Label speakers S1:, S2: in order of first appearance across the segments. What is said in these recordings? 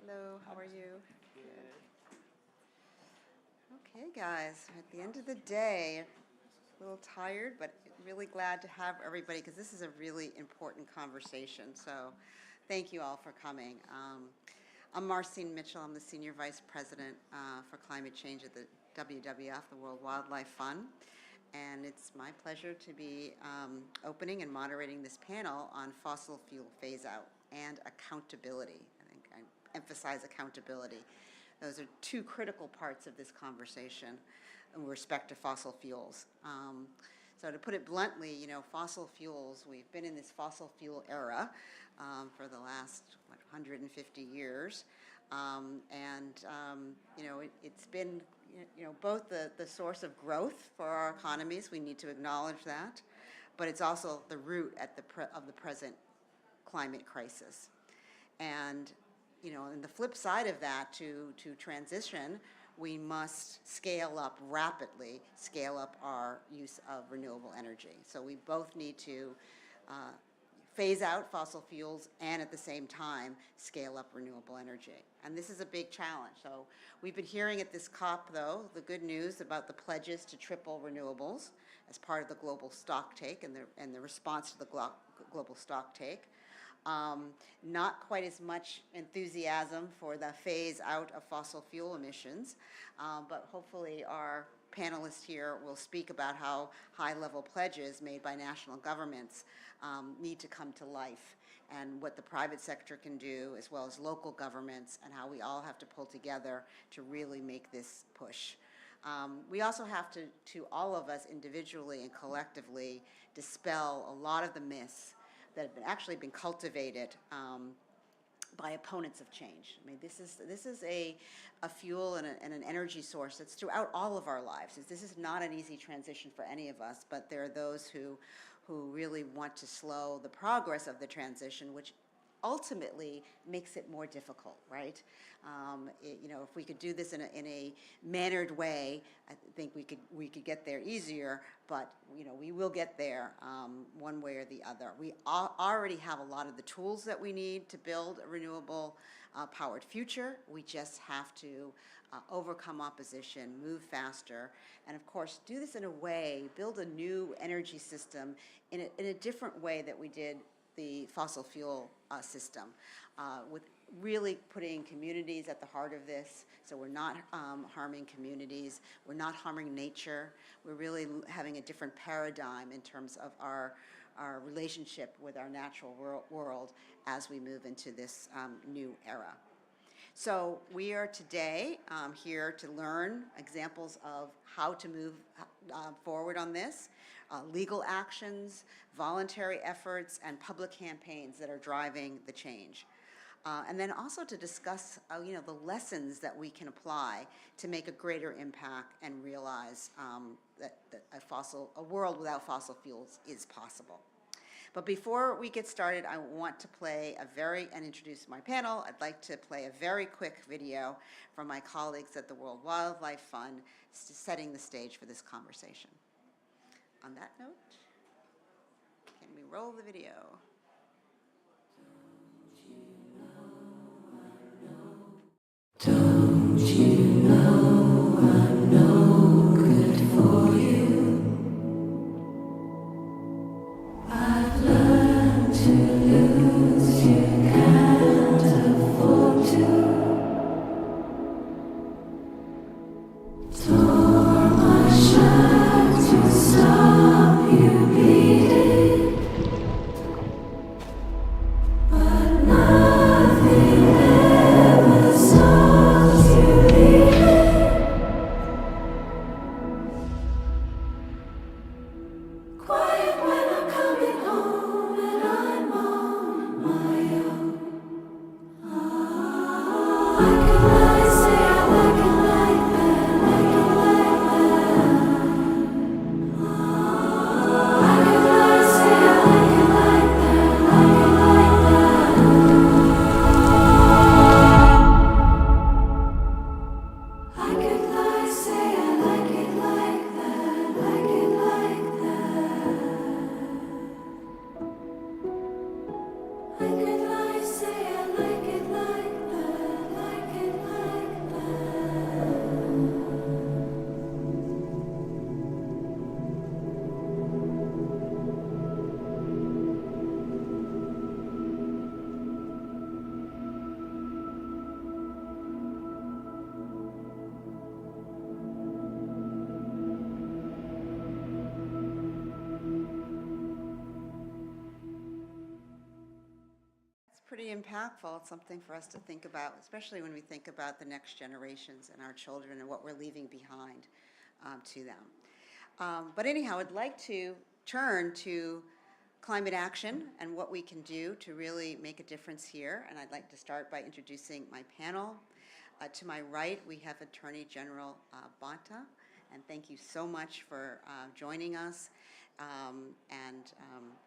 S1: Hello, how are you? Good. Okay, guys, at the end of the day, a little tired, but really glad to have everybody because this is a really important conversation. So thank you all for coming. I'm Marcine Mitchell. I'm the Senior Vice President for Climate Change at the WWF, the World Wildlife Fund. And it's my pleasure to be opening and moderating this panel on fossil fuel phase-out and accountability. I think I emphasize accountability. Those are two critical parts of this conversation in respect to fossil fuels. So to put it bluntly, fossil fuels, we've been in this fossil fuel era for the last, 150 years. It's been, both the source of growth for our economies, we need to acknowledge that, but it's also the root of the present climate crisis. And, and the flip side of that, to transition, we must rapidly scale up our use of renewable energy. So we both need to phase out fossil fuels and at the same time scale up renewable energy. And this is a big challenge. So we've been hearing at this COP, though, the good news about the pledges to triple renewables as part of the global stocktake and the response to the global stocktake. Not quite as much enthusiasm for the phase out of fossil fuel emissions, but hopefully our panelists here will speak about how high-level pledges made by national governments need to come to life, and what the private sector can do, as well as local governments, and how we all have to pull together to really make this push. We also have to all of us individually and collectively dispel a lot of the myths that have actually been cultivated by opponents of change. I mean, this is a fuel and an energy source that's throughout all of our lives. This is not an easy transition for any of us, but there are those who really want to slow the progress of the transition, which ultimately makes it more difficult, right? If we could do this in a mannered way, I think we could get there easier. But we will get there one way or the other. We already have a lot of the tools that we need to build a renewable powered future. We just have to overcome opposition, move faster, and of course do this in a way, build a new energy system in a different way that we did the fossil fuel system, with really putting communities at the heart of this. So we're not harming communities, we're not harming nature, we're really having a different paradigm in terms of our relationship with our natural world as we move into this new era. So we are today here to learn examples of how to move forward on this, legal actions, voluntary efforts, and public campaigns that are driving the change. And then also to discuss the lessons that we can apply to make a greater impact and realize that a world without fossil fuels is possible. But before we get started, I want to and introduce my panel. I'd like to play a very quick video from my colleagues at the World Wildlife Fund, setting the stage for this conversation. On that note, can we roll the video?
S2: Don't you know I'm no good for you? I've learned to lose, you can't afford to. Tore my shirt to stop you bleeding.
S1: pretty impactful. It's something for us to think about, especially when we think about the next generations and our children and what we're leaving behind to them. But anyhow, I'd like to turn to climate action and what we can do to really make a difference here. And I'd like to start by introducing my panel. To my right, we have Attorney General Bonta, and thank you so much for joining us, and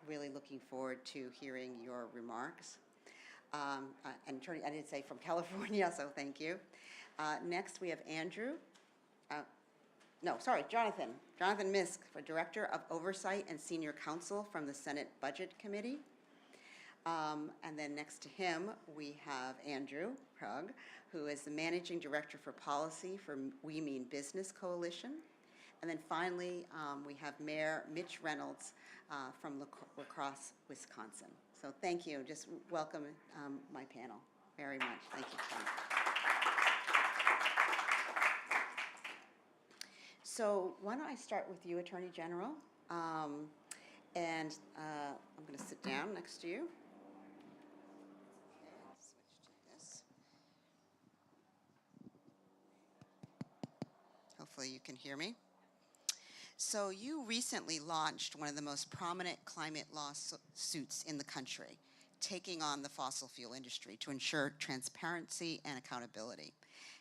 S1: really looking forward to hearing your remarks. And Attorney, I didn't say from California, so thank you. Next, we have Jonathan Misk, for Director of Oversight and Senior Counsel from the Senate Budget Committee. And then next to him, we have Andrew Krug, who is the Managing Director for Policy for We Mean Business Coalition. And then finally, we have Mayor Mitch Reynolds from La Crosse, Wisconsin. So thank you. Just welcome my panel very much. Thank you. So why don't I start with you, Attorney General? I'm going to sit down next to you. Okay, I'll switch to this. Hopefully you can hear me. So you recently launched one of the most prominent climate lawsuits in the country, taking on the fossil fuel industry to ensure transparency and accountability.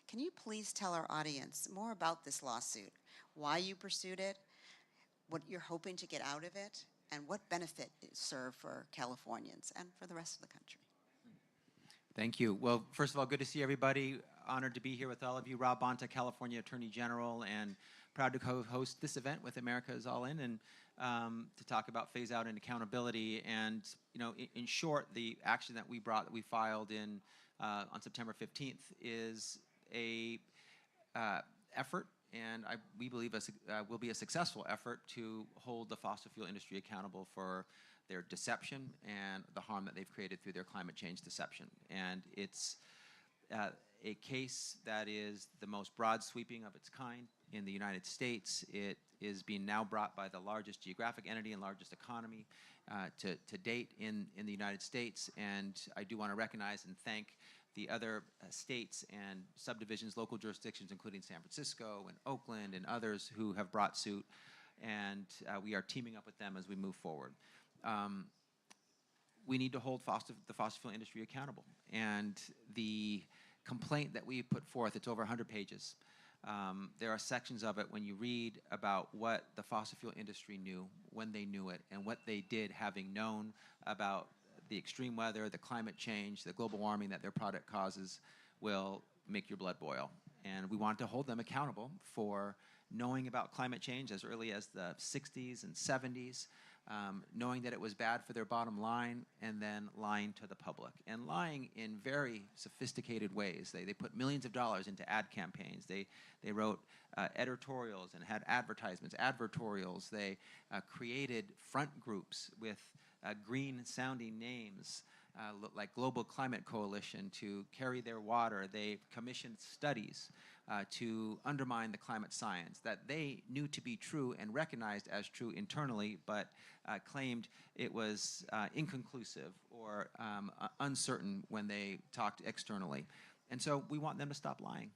S1: Can you please tell our audience more about this lawsuit, why you pursued it, what you're hoping to get out of it, and what benefit it served for Californians and for the rest of the country?
S3: Thank you. Well, first of all, good to see everybody. Honored to be here with all of you. Rob Bonta, California Attorney General, and proud to co-host this event with America is All In, and to talk about phase out and accountability. And in short, the action that we filed in on September 15th is a effort, and we believe will be a successful effort to hold the fossil fuel industry accountable for their deception and the harm that they've created through their climate change deception. And it's a case that is the most broad sweeping of its kind in the United States. It is being now brought by the largest geographic entity and largest economy to date in the United States. And I do want to recognize and thank the other states and subdivisions, local jurisdictions, including San Francisco and Oakland and others who have brought suit. And we are teaming up with them as we move forward. We need to hold the fossil fuel industry accountable. And the complaint that we put forth, it's over 100 pages. There are sections of it when you read about what the fossil fuel industry knew, when they knew it, and what they did having known about the extreme weather, the climate change, the global warming that their product causes, will make your blood boil. And we want to hold them accountable for knowing about climate change as early as the 60s and 70s, knowing that it was bad for their bottom line, and then lying to the public. And lying in very sophisticated ways. They put millions of dollars into ad campaigns. They wrote editorials and had advertorials. They created front groups with green-sounding names, like Global Climate Coalition, to carry their water. They commissioned studies to undermine the climate science that they knew to be true and recognized as true internally, but claimed it was inconclusive or uncertain when they talked externally. And so we want them to stop lying.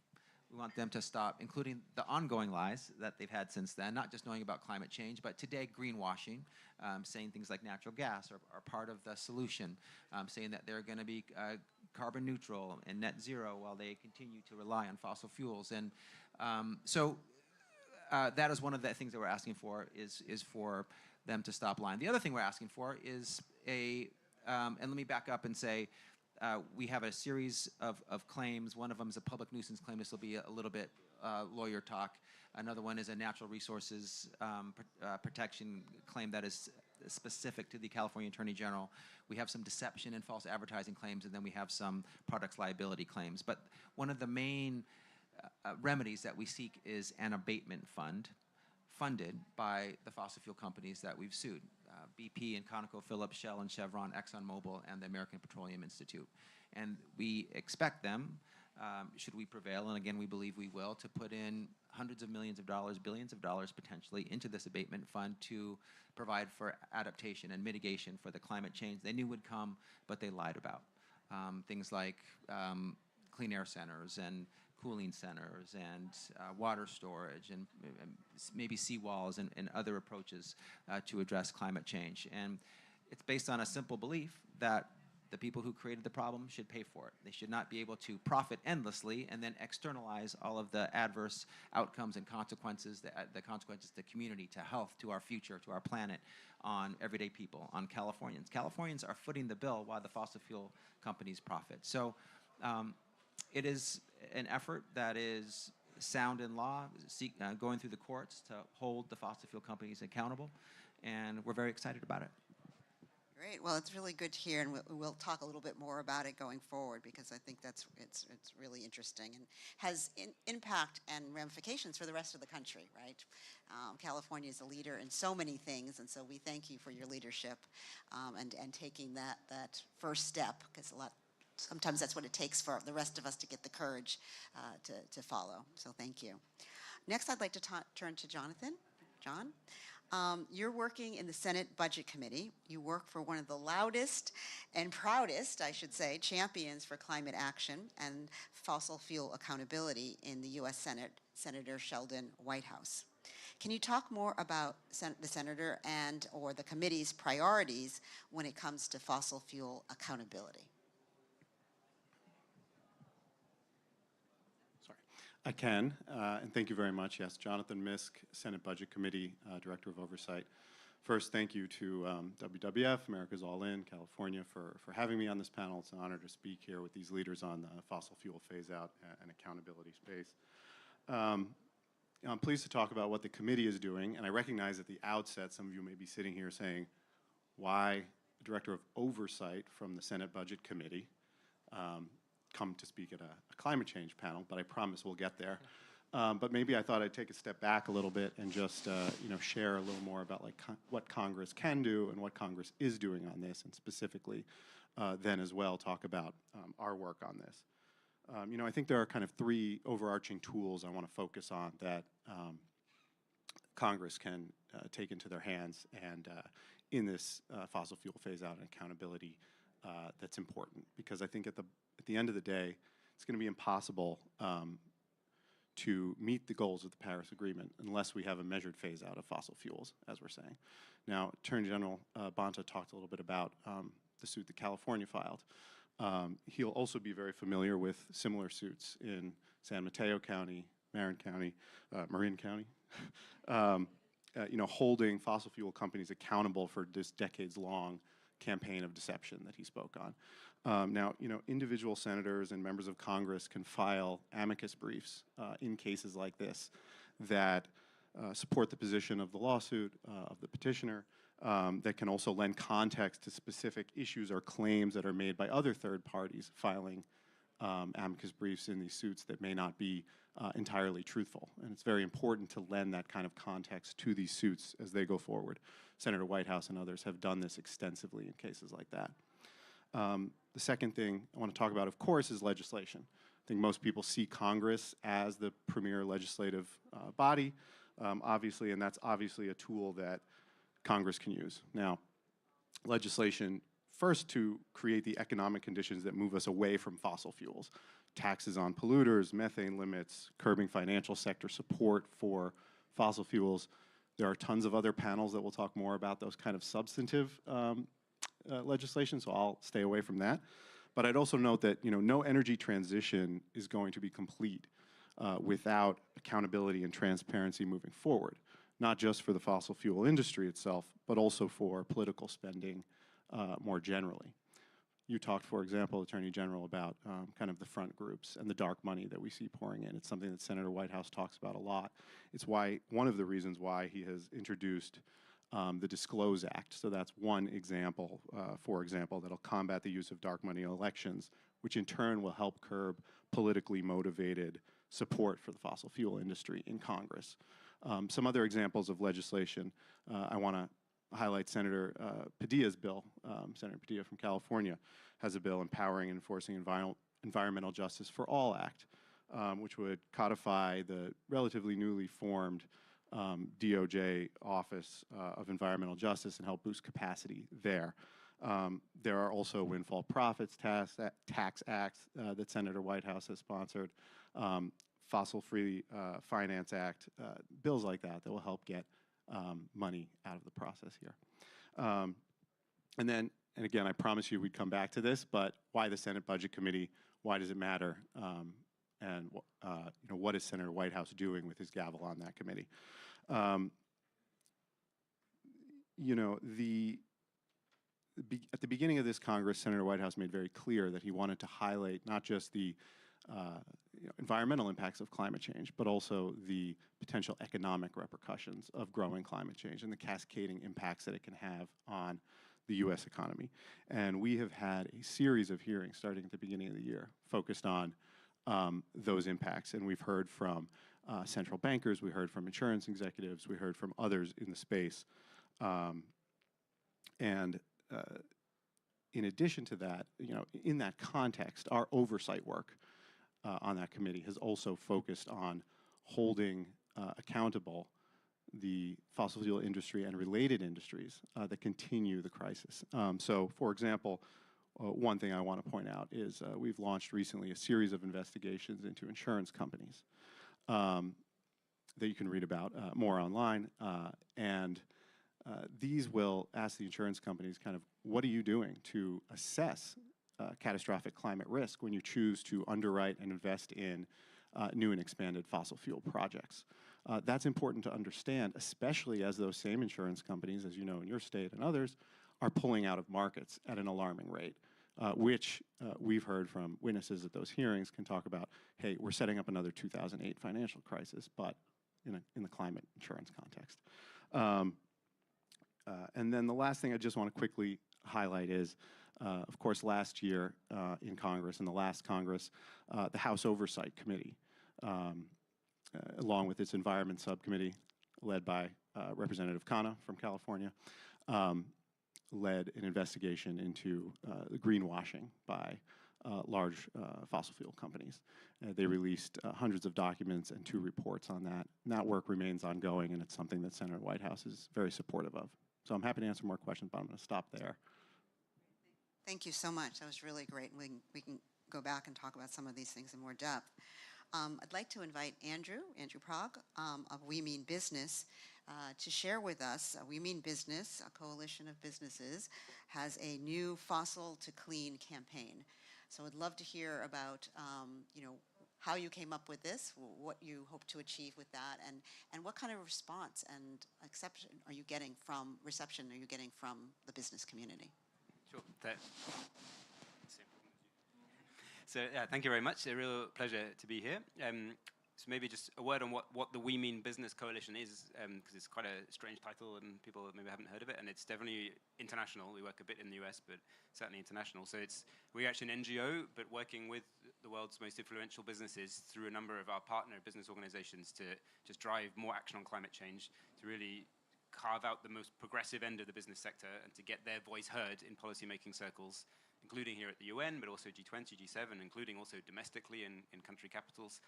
S3: We want them to stop, including the ongoing lies that they've had since then, not just knowing about climate change, but today greenwashing, saying things like natural gas are part of the solution, saying that they're going to be carbon neutral and net zero while they continue to rely on fossil fuels. And so that is one of the things that we're asking for, is for them to stop lying. The other thing we're asking for is and let me back up and say, we have a series of claims. One of them is a public nuisance claim. This will be a little bit lawyer talk. Another one is a natural resources protection claim that is specific to the California Attorney General. We have some deception and false advertising claims, and then we have some products liability claims. But one of the main remedies that we seek is an abatement fund funded by the fossil fuel companies that we've sued. BP and ConocoPhillips, Shell and Chevron, ExxonMobil, and the American Petroleum Institute. And we expect them, should we prevail, and again we believe we will, to put in hundreds of millions of dollars, billions of dollars potentially, into this abatement fund to provide for adaptation and mitigation for the climate change they knew would come, but they lied about. things like clean air centers and cooling centers and water storage and maybe seawalls and other approaches to address climate change. And it's based on a simple belief that the people who created the problem should pay for it. They should not be able to profit endlessly and then externalize all of the adverse outcomes and consequences, the consequences to community, to health, to our future, to our planet, on everyday people, on Californians. Californians are footing the bill while the fossil fuel companies profit. So it is an effort that is sound in law, going through the courts to hold the fossil fuel companies accountable, and we're very excited about it.
S1: Great. Well, it's really good to hear, and we'll talk a little bit more about it going forward, because I think it's really interesting and has impact and ramifications for the rest of the country, right? California is a leader in so many things, and so we thank you for your leadership and taking that first step, because sometimes that's what it takes for the rest of us to get the courage to follow. So thank you. Next, I'd like to turn to Jonathan. John? You're working in the Senate Budget Committee. You work for one of the loudest and proudest, I should say, champions for climate action and fossil fuel accountability in the U.S. Senate, Senator Sheldon Whitehouse. Can you talk more about the senator or the committee's priorities when it comes to fossil fuel accountability?
S4: I can, and thank you very much. Yes, Jonathan Misk, Senate Budget Committee, Director of Oversight. First, thank you to WWF, America's All In, California, for having me on this panel. It's an honor to speak here with these leaders on the fossil fuel phase-out and accountability space. I'm pleased to talk about what the committee is doing, and I recognize at the outset some of you may be sitting here saying, why the Director of Oversight from the Senate Budget Committee come to speak at a climate change panel, but I promise we'll get there. But maybe I thought I'd take a step back a little bit and just share a little more about what Congress can do and what Congress is doing on this, and specifically then as well talk about our work on this. I think there are kind of three overarching tools I want to focus on that Congress can take into their hands and in this fossil fuel phase-out and accountability that's important, because I think at the end of the day, it's going to be impossible to meet the goals of the Paris Agreement unless we have a measured phase out of fossil fuels, as we're saying. Now, Attorney General Bonta talked a little bit about the suit that California filed. He'll also be very familiar with similar suits in San Mateo County, Marin County, holding fossil fuel companies accountable for this decades-long campaign of deception that he spoke on. Now, individual senators and members of Congress can file amicus briefs in cases like this that support the position of the lawsuit, of the petitioner, that can also lend context to specific issues or claims that are made by other third parties filing amicus briefs in these suits that may not be entirely truthful. And it's very important to lend that kind of context to these suits as they go forward. Senator Whitehouse and others have done this extensively in cases like that. The second thing I want to talk about, of course, is legislation. I think most people see Congress as the premier legislative body, obviously, and that's obviously a tool that Congress can use. Now, legislation, first to create the economic conditions that move us away from fossil fuels. Taxes on polluters, methane limits, curbing financial sector support for fossil fuels. There are tons of other panels that will talk more about those kind of substantive legislation, so I'll stay away from that. But I'd also note that no energy transition is going to be complete without accountability and transparency moving forward, not just for the fossil fuel industry itself, but also for political spending more generally. You talked, for example, Attorney General, about kind of the front groups and the dark money that we see pouring in. It's something that Senator Whitehouse talks about a lot. It's one of the reasons why he has introduced the Disclose Act. So that's one example, for example, that'll combat the use of dark money in elections, which in turn will help curb politically motivated support for the fossil fuel industry in Congress. Some other examples of legislation, I want to highlight Senator Padilla's bill. Senator Padilla from California has a bill empowering and enforcing Environmental Justice for All Act, which would codify the relatively newly formed DOJ Office of Environmental Justice and help boost capacity there. There are also windfall profits tax acts that Senator Whitehouse has sponsored, fossil-free finance act, bills like that that will help get money out of the process here. And again, I promise you we'd come back to this, but why the Senate Budget Committee? Why does it matter? And what is Senator Whitehouse doing with his gavel on that committee? At the beginning of this Congress, Senator Whitehouse made very clear that he wanted to highlight not just the environmental impacts of climate change, but also the potential economic repercussions of growing climate change and the cascading impacts that it can have on the U.S. economy. And we have had a series of hearings starting at the beginning of the year focused on those impacts. And we've heard from central bankers, we heard from insurance executives, we heard from others in the space. In addition to that, in that context, our oversight work on that committee has also focused on holding accountable the fossil fuel industry and related industries that continue the crisis. So, for example, one thing I want to point out is we've launched recently a series of investigations into insurance companies that you can read about more online. These will ask the insurance companies kind of, what are you doing to assess catastrophic climate risk when you choose to underwrite and invest in new and expanded fossil fuel projects? That's important to understand, especially as those same insurance companies, as you know in your state and others, are pulling out of markets at an alarming rate, which we've heard from witnesses at those hearings can talk about, hey, we're setting up another 2008 financial crisis, but in the climate insurance context. And then the last thing I just want to quickly highlight is, of course, last year in Congress, in the last Congress, the House Oversight Committee, along with its Environment Subcommittee, led by Representative Khanna from California, led an investigation into the greenwashing by large fossil fuel companies. They released hundreds of documents and 2 reports on that. And that work remains ongoing, and it's something that Senator Whitehouse is very supportive of. So I'm happy to answer more questions, but I'm going to stop there.
S1: Thank you so much. That was really great. We can go back and talk about some of these things in more depth. I'd like to invite Andrew Prague of We Mean Business to share with us. We Mean Business, a coalition of businesses, has a new Fossil to Clean campaign. So I'd love to hear about how you came up with this, what you hope to achieve with that, and what kind of response and reception are you getting from the business community?
S5: Sure. So thank you very much. A real pleasure to be here. So maybe just a word on what the We Mean Business Coalition is, because it's quite a strange title and people maybe haven't heard of it, and it's definitely international. We work a bit in the US, but certainly international. So we're actually an NGO, but working with the world's most influential businesses through a number of our partner business organizations to just drive more action on climate change, to really carve out the most progressive end of the business sector and to get their voice heard in policymaking circles, including here at the UN, but also G20, G7, including also domestically in country capitals,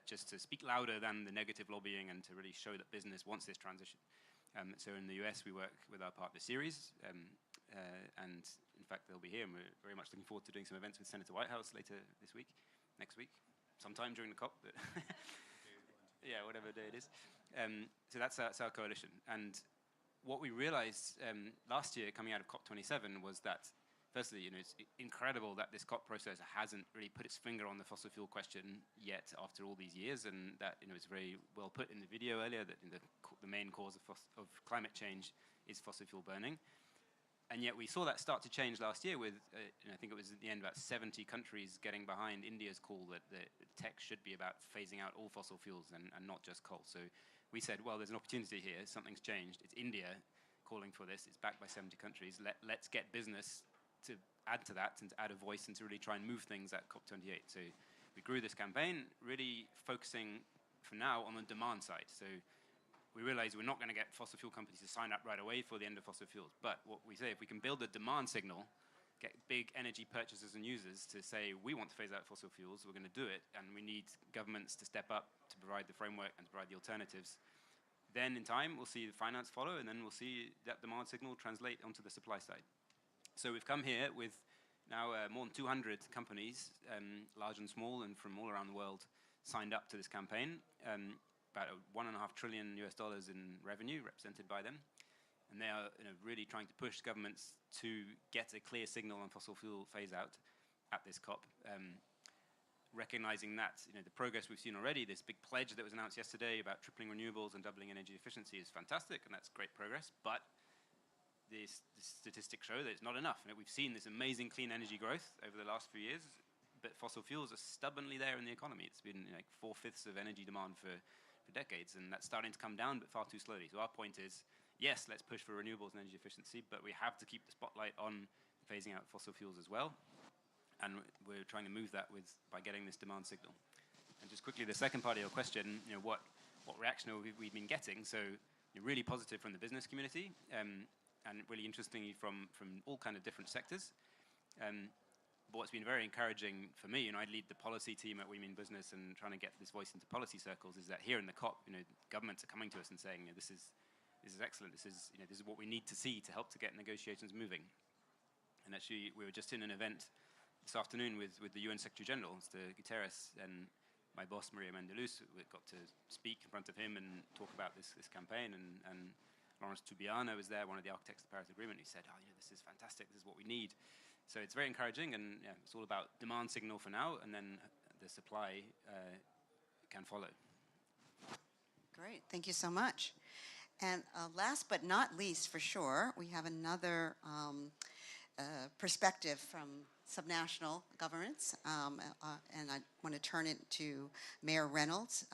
S5: just to speak louder than the negative lobbying and to really show that business wants this transition. So in the US, we work with our partner Ceres, and in fact, they'll be here, and we're very much looking forward to doing some events with Senator Whitehouse later this week, next week, sometime during the COP. But yeah, whatever day it is. So that's our coalition. And what we realized last year coming out of COP27 was that, firstly, it's incredible that this COP process hasn't really put its finger on the fossil fuel question yet after all these years, and that it's very well put in the video earlier that the main cause of climate change is fossil fuel burning. And yet we saw that start to change last year with, I think it was at the end about 70 countries getting behind India's call that the tech should be about phasing out all fossil fuels and not just coal. So we said, well, there's an opportunity here. Something's changed. It's India calling for this. It's backed by 70 countries. Let's get business to add to that and to add a voice and to really try and move things at COP28. So we grew this campaign, really focusing for now on the demand side. So we realized we're not going to get fossil fuel companies to sign up right away for the end of fossil fuels. But what we say, if we can build a demand signal, get big energy purchasers and users to say, we want to phase out fossil fuels, we're going to do it, and we need governments to step up to provide the framework and to provide the alternatives. Then in time, we'll see the finance follow, and then we'll see that demand signal translate onto the supply side. So we've come here with now more than 200 companies, large and small, and from all around the world, signed up to this campaign. About $1.5 trillion in revenue represented by them. And they are really trying to push governments to get a clear signal on fossil fuel phase out at this COP. Recognizing that the progress we've seen already, this big pledge that was announced yesterday about tripling renewables and doubling energy efficiency is fantastic, and that's great progress, but the statistics show that it's not enough. We've seen this amazing clean energy growth over the last few years, but fossil fuels are stubbornly there in the economy. It's been like 4/5 of energy demand for decades, and that's starting to come down, but far too slowly. So our point is, yes, let's push for renewables and energy efficiency, but we have to keep the spotlight on phasing out fossil fuels as well. And we're trying to move that by getting this demand signal. And just quickly, the second part of your question, what reaction have we been getting? So really positive from the business community, and really interestingly from all kind of different sectors. But what's been very encouraging for me, I lead the policy team at We Mean Business and trying to get this voice into policy circles, is that here in the COP, governments are coming to us and saying, this is excellent. This is what we need to see to help to get negotiations moving. And actually, we were just in an event this afternoon with the UN Secretary General, Mr. Guterres, and my boss, Maria Mendelus. We got to speak in front of him and talk about this campaign. And Lawrence Tubiana was there, one of the architects of the Paris Agreement. He said, this is fantastic. This is what we need. So it's very encouraging, and it's all about demand signal for now, and then the supply can follow.
S1: Great, thank you so much. And last but not least, for sure, we have another perspective from subnational governments, and I want to turn it to Mayor Reynolds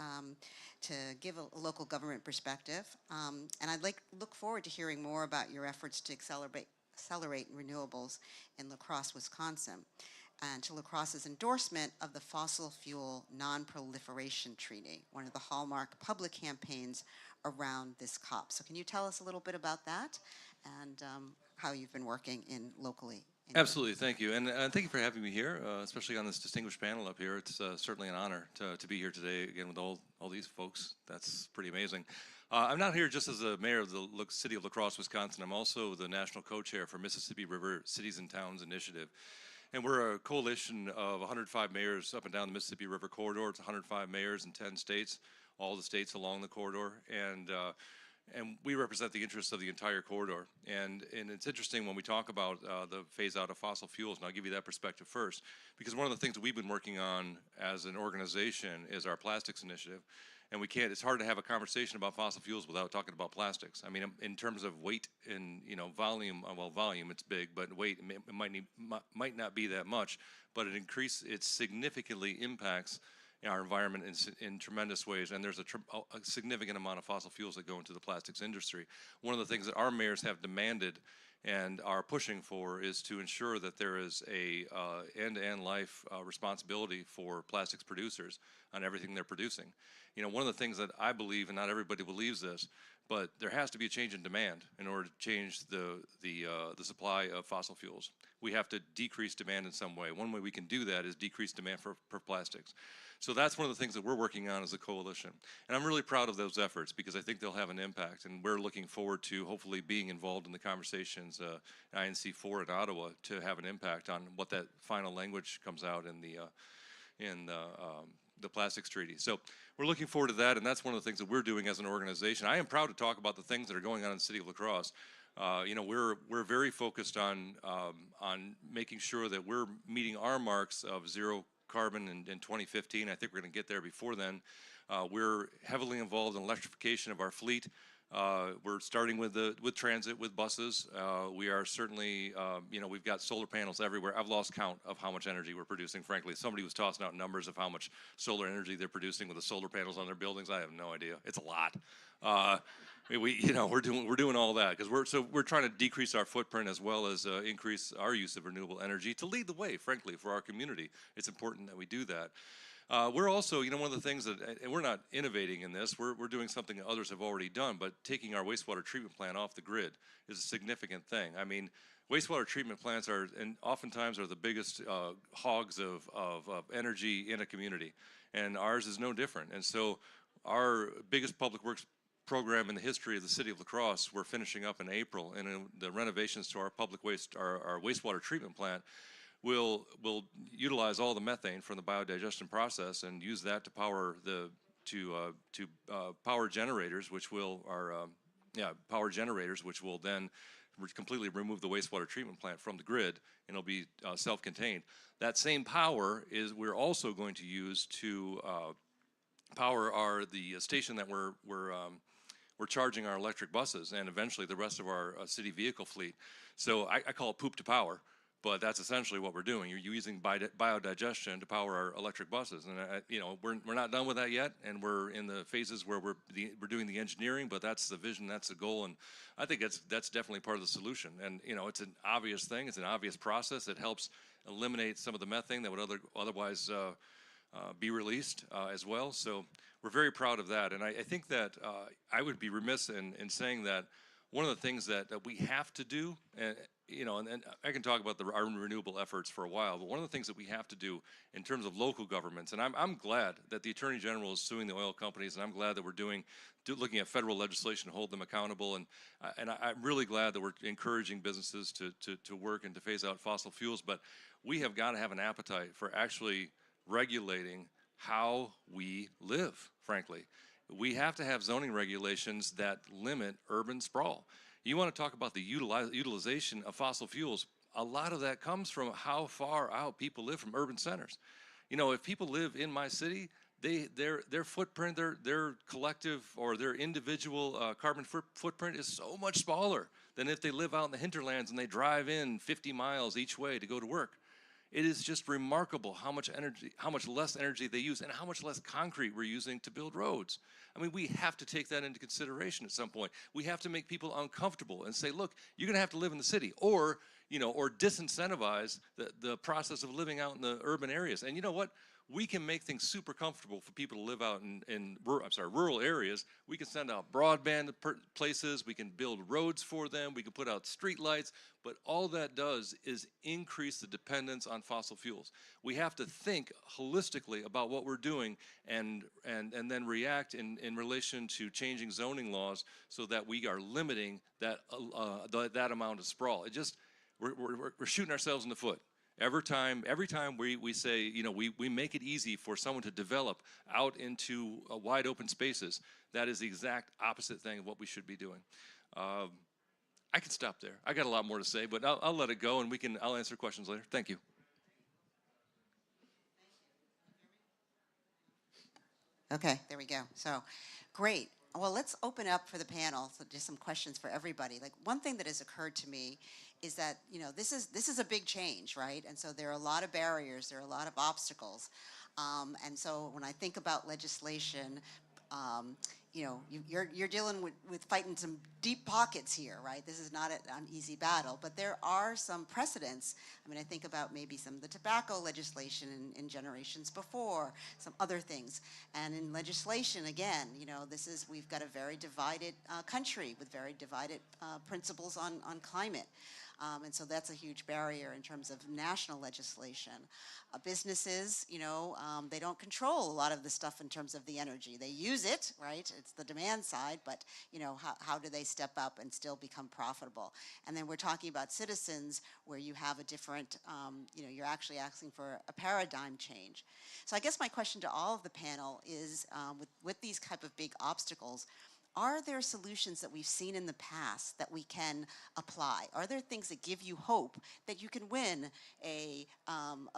S1: to give a local government perspective. And I'd look forward to hearing more about your efforts to accelerate renewables in La Crosse, Wisconsin, and to La Crosse's endorsement of the Fossil Fuel Non-Proliferation Treaty, one of the hallmark public campaigns around this COP. So can you tell us a little bit about that and how you've been working locally?
S6: Absolutely, thank you. And thank you for having me here, especially on this distinguished panel up here. It's certainly an honor to be here today, again, with all these folks. That's pretty amazing. I'm not here just as the mayor of the city of La Crosse, Wisconsin. I'm also the national co-chair for Mississippi River Cities and Towns Initiative. And we're a coalition of 105 mayors up and down the Mississippi River corridor. It's 105 mayors in 10 states, all the states along the corridor. And we represent the interests of the entire corridor. And it's interesting when we talk about the phase out of fossil fuels, and I'll give you that perspective first, because one of the things that we've been working on as an organization is our plastics initiative. And it's hard to have a conversation about fossil fuels without talking about plastics. I mean, in terms of weight and volume, volume it's big, but weight it might not be that much, but it significantly impacts our environment in tremendous ways, and there's a significant amount of fossil fuels that go into the plastics industry. One of the things that our mayors have demanded and are pushing for is to ensure that there is a end-to-end life responsibility for plastics producers on everything they're producing. One of the things that I believe, and not everybody believes this, but there has to be a change in demand in order to change the supply of fossil fuels. We have to decrease demand in some way. One way we can do that is decrease demand for plastics. So that's one of the things that we're working on as a coalition. And I'm really proud of those efforts because I think they'll have an impact. And we're looking forward to hopefully being involved in the conversations INC4 in Ottawa to have an impact on what that final language comes out in the plastics treaty. So we're looking forward to that, and that's one of the things that we're doing as an organization. I am proud to talk about the things that are going on in the city of La Crosse. We're very focused on making sure that we're meeting our marks of zero carbon in 2015. I think we're going to get there before then. We're heavily involved in electrification of our fleet. We're starting with transit, with buses. We are certainly, we've got solar panels everywhere. I've lost count of how much energy we're producing, frankly. Somebody was tossing out numbers of how much solar energy they're producing with the solar panels on their buildings. I have no idea. It's a lot. We're doing all that because we're trying to decrease our footprint as well as increase our use of renewable energy to lead the way, frankly, for our community. It's important that we do that. We're also, one of the things that, and we're not innovating in this, we're doing something that others have already done, but taking our wastewater treatment plant off the grid is a significant thing. I mean, wastewater treatment plants and oftentimes are the biggest hogs of energy in a community, and ours is no different. And so our biggest public works program in the history of the city of La Crosse. We're finishing up in April, and the renovations to our public waste, our wastewater treatment plant, will utilize all the methane from the biodigestion process and use that to power power generators, which will then completely remove the wastewater treatment plant from the grid, and it'll be self-contained. That same power is we're also going to use to power the station that we're charging our electric buses and eventually the rest of our city vehicle fleet. So I call it poop to power, but that's essentially what we're doing. You're using biodigestion to power our electric buses, and we're not done with that yet, and we're in the phases where we're doing the engineering, but that's the vision, that's the goal, and I think that's definitely part of the solution. And it's an obvious thing, it's an obvious process. It helps eliminate some of the methane that would otherwise be released as well. So we're very proud of that, and I think that I would be remiss in saying that one of the things that we have to do, and I can talk about our renewable efforts for a while, but one of the things that we have to do in terms of local governments, and I'm glad that the Attorney General is suing the oil companies, and I'm glad that we're looking at federal legislation to hold them accountable, and I'm really glad that we're encouraging businesses to work and to phase out fossil fuels, but we have got to have an appetite for actually regulating how we live, frankly. We have to have zoning regulations that limit urban sprawl. You want to talk about the utilization of fossil fuels, a lot of that comes from how far out people live from urban centers. If people live in my city, their footprint, their collective or their individual carbon footprint is so much smaller than if they live out in the hinterlands and they drive in 50 miles each way to go to work. It is just remarkable how much less energy they use and how much less concrete we're using to build roads. I mean, we have to take that into consideration at some point. We have to make people uncomfortable and say, look, you're going to have to live in the city, or disincentivize the process of living out in the urban areas. And you know what? We can make things super comfortable for people to live out in rural areas. We can send out broadband places. We can build roads for them. We can put out street lights. But all that does is increase the dependence on fossil fuels. We have to think holistically about what we're doing and then react in relation to changing zoning laws so that we are limiting that amount of sprawl. We're shooting ourselves in the foot. Every time we say, we make it easy for someone to develop out into wide open spaces, that is the exact opposite thing of what we should be doing. I can stop there. I got a lot more to say, but I'll let it go, and I'll answer questions later. Thank you.
S1: Okay, there we go. So, great. Well, let's open up for the panel, so just some questions for everybody. Like, one thing that has occurred to me is that, this is a big change, right? And so there are a lot of barriers, there are a lot of obstacles. And so when I think about legislation, you're dealing with fighting some deep pockets here, right? This is not an easy battle, but there are some precedents. I mean, I think about maybe some of the tobacco legislation in generations before, some other things. And in legislation, again, we've got a very divided country with very divided principles on climate. And so that's a huge barrier in terms of national legislation. Businesses, they don't control a lot of the stuff in terms of the energy. They use it, right? It's the demand side, but how do they step up and still become profitable? And then we're talking about citizens where you have a different, you're actually asking for a paradigm change. So I guess my question to all of the panel is, with these type of big obstacles, are there solutions that we've seen in the past that we can apply? Are there things that give you hope that you can win a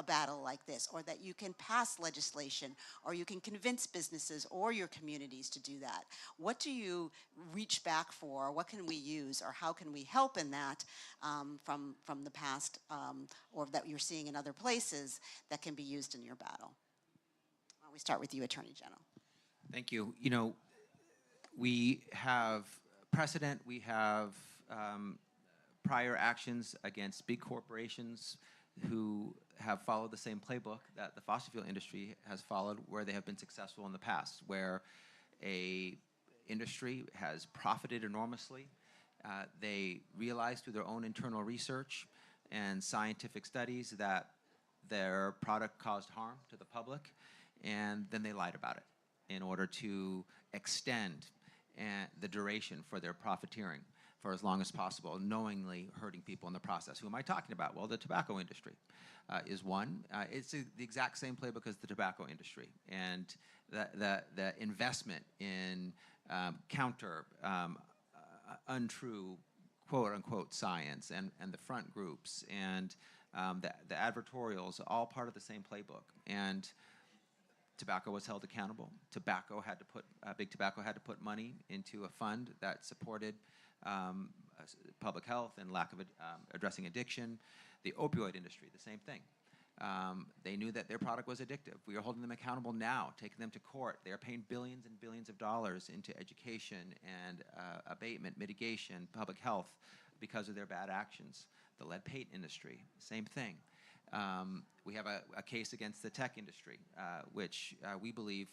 S1: battle like this, or that you can pass legislation, or you can convince businesses or your communities to do that? What do you reach back for? What can we use, or how can we help in that from the past, or that you're seeing in other places that can be used in your battle? Why don't we start with you, Attorney General?
S3: Thank you. We have precedent, we have prior actions against big corporations who have followed the same playbook that the fossil fuel industry has followed, where they have been successful in the past, where a industry has profited enormously. They realized through their own internal research and scientific studies that their product caused harm to the public, and then they lied about it in order to extend and the duration for their profiteering for as long as possible, knowingly hurting people in the process. Who am I talking about? Well, the tobacco industry is one. It's the exact same playbook as the tobacco industry, and the investment in counter untrue quote-unquote science and the front groups and the advertorials, all part of the same playbook. And tobacco was held accountable. Big Tobacco had to put money into a fund that supported public health and lack of addressing addiction. The opioid industry, the same thing. They knew that their product was addictive. We are holding them accountable now, taking them to court. They are paying billions and billions of dollars into education and abatement, mitigation, public health because of their bad actions. The lead paint industry, same thing. We have a case against the tech industry, which we believe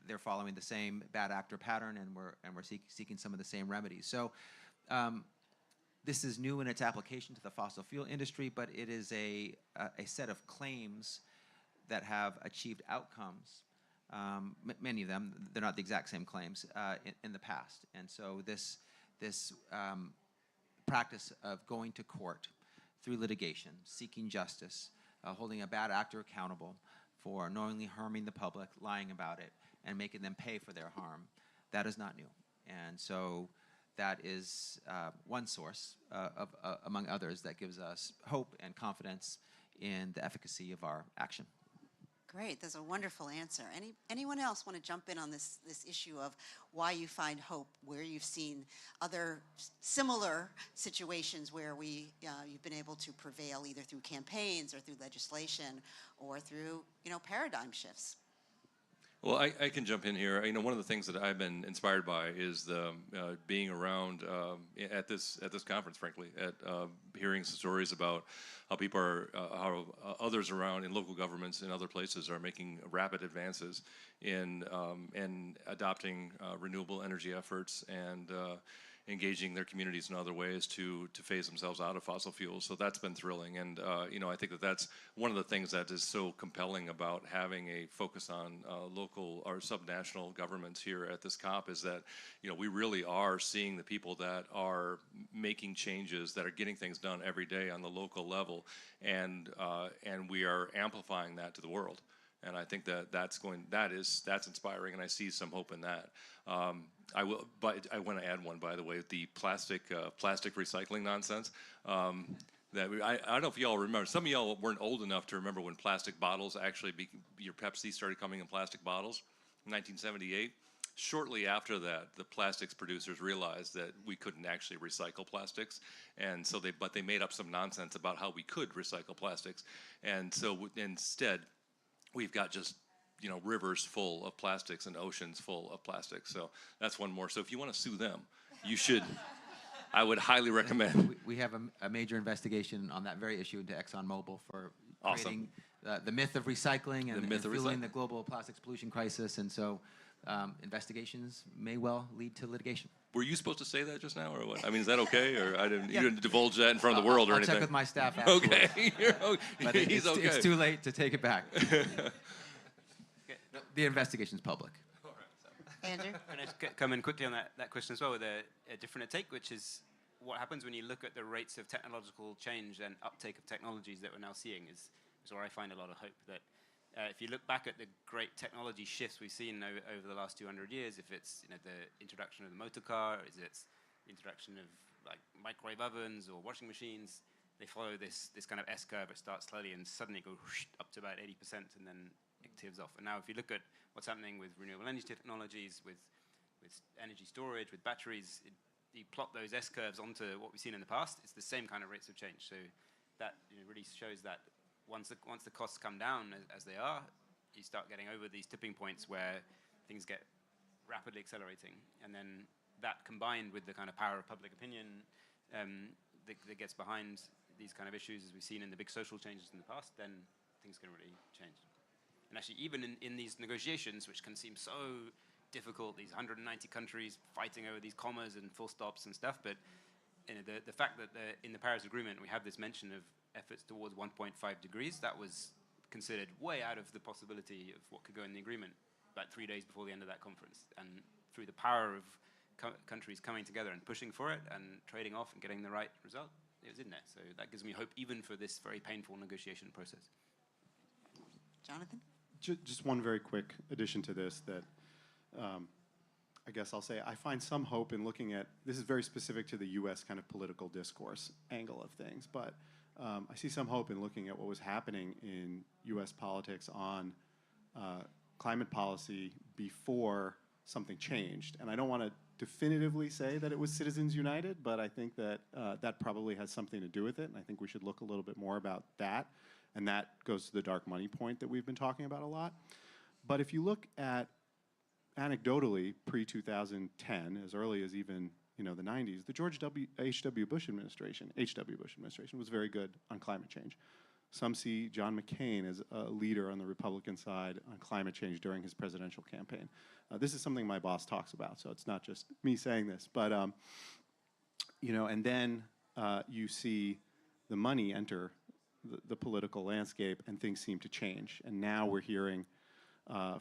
S3: they're following the same bad actor pattern, and we're seeking some of the same remedies. So this is new in its application to the fossil fuel industry, but it is a set of claims that have achieved outcomes. Many of them, they're not the exact same claims, in the past. And so this practice of going to court through litigation, seeking justice, holding a bad actor accountable for knowingly harming the public, lying about it, and making them pay for their harm, that is not new. And so that is one source among others that gives us hope and confidence in the efficacy of our action.
S1: Great, that's a wonderful answer. Anyone else want to jump in on this issue of why you find hope, where you've seen other similar situations where you've been able to prevail either through campaigns or through legislation or through paradigm shifts?
S6: Well, I can jump in here. One of the things that I've been inspired by is the being around at this conference, frankly, at hearing stories about how people are, how others around in local governments and other places are making rapid advances in adopting renewable energy efforts and engaging their communities in other ways to phase themselves out of fossil fuels. So that's been thrilling. And, I think that that's one of the things that is so compelling about having a focus on local or subnational governments here at this COP is that, we really are seeing the people that are making changes, that are getting things done every day on the local level. And we are amplifying that to the world. And I think that's inspiring, and I see some hope in that. But I want to add one, by the way, the plastic recycling nonsense. I don't know if y'all remember. Some of y'all weren't old enough to remember when plastic bottles your Pepsi started coming in plastic bottles in 1978. Shortly after that, the plastics producers realized that we couldn't actually recycle plastics, and so they made up some nonsense about how we could recycle plastics, and so instead, we've got just rivers full of plastics and oceans full of plastics. So that's one more. So if you want to sue them, you should. I would highly recommend.
S3: We have a major investigation on that very issue into ExxonMobil for creating the myth of recycling and fueling the global plastics pollution crisis. And so investigations may well lead to litigation.
S6: Were you supposed to say that just now, or what? I mean, is that okay, or you didn't divulge that in front of the world or anything?
S3: I'll check with my staff afterwards.
S6: Okay,
S3: But
S6: he's okay.
S3: It's too late to take it back. The investigation's public.
S1: Andrew?
S5: Can I just come in quickly on that question as well with a different take, which is what happens when you look at the rates of technological change and uptake of technologies that we're now seeing is where I find a lot of hope that if you look back at the great technology shifts we've seen over the last 200 years, if it's the introduction of the motor car, is it's the introduction of like microwave ovens or washing machines, they follow this kind of S-curve. It starts slowly and suddenly go up to about 80% and then it tears off. And now if you look at what's happening with renewable energy technologies, with energy storage, with batteries, you plot those S-curves onto what we've seen in the past, it's the same kind of rates of change. So that really shows that once the costs come down as they are, you start getting over these tipping points where things get rapidly accelerating. And then that combined with the kind of power of public opinion that gets behind these kind of issues as we've seen in the big social changes in the past, then things can really change. And actually, even in these negotiations, which can seem so difficult, these 190 countries fighting over these commas and full stops and stuff, but the fact that in the Paris Agreement we have this mention of efforts towards 1.5 degrees, that was considered way out of the possibility of what could go in the agreement about 3 days before the end of that conference. And through the power of countries coming together and pushing for it and trading off and getting the right result, it was in there. So that gives me hope even for this very painful negotiation process.
S1: Jonathan?
S4: Just one very quick addition to this that I guess I'll say I find some hope in looking at, this is very specific to the U.S. kind of political discourse angle of things, but I see some hope in looking at what was happening in U.S. politics on climate policy before something changed. And I don't want to definitively say that it was Citizens United, but I think that that probably has something to do with it, and I think we should look a little bit more about that. And that goes to the dark money point that we've been talking about a lot. But if you look at, anecdotally, pre-2010, as early as even the 90s, the George H.W. Bush administration was very good on climate change. Some see John McCain as a leader on the Republican side on climate change during his presidential campaign. This is something my boss talks about, so it's not just me saying this. But, and then you see the money enter the political landscape, and things seem to change. And now we're hearing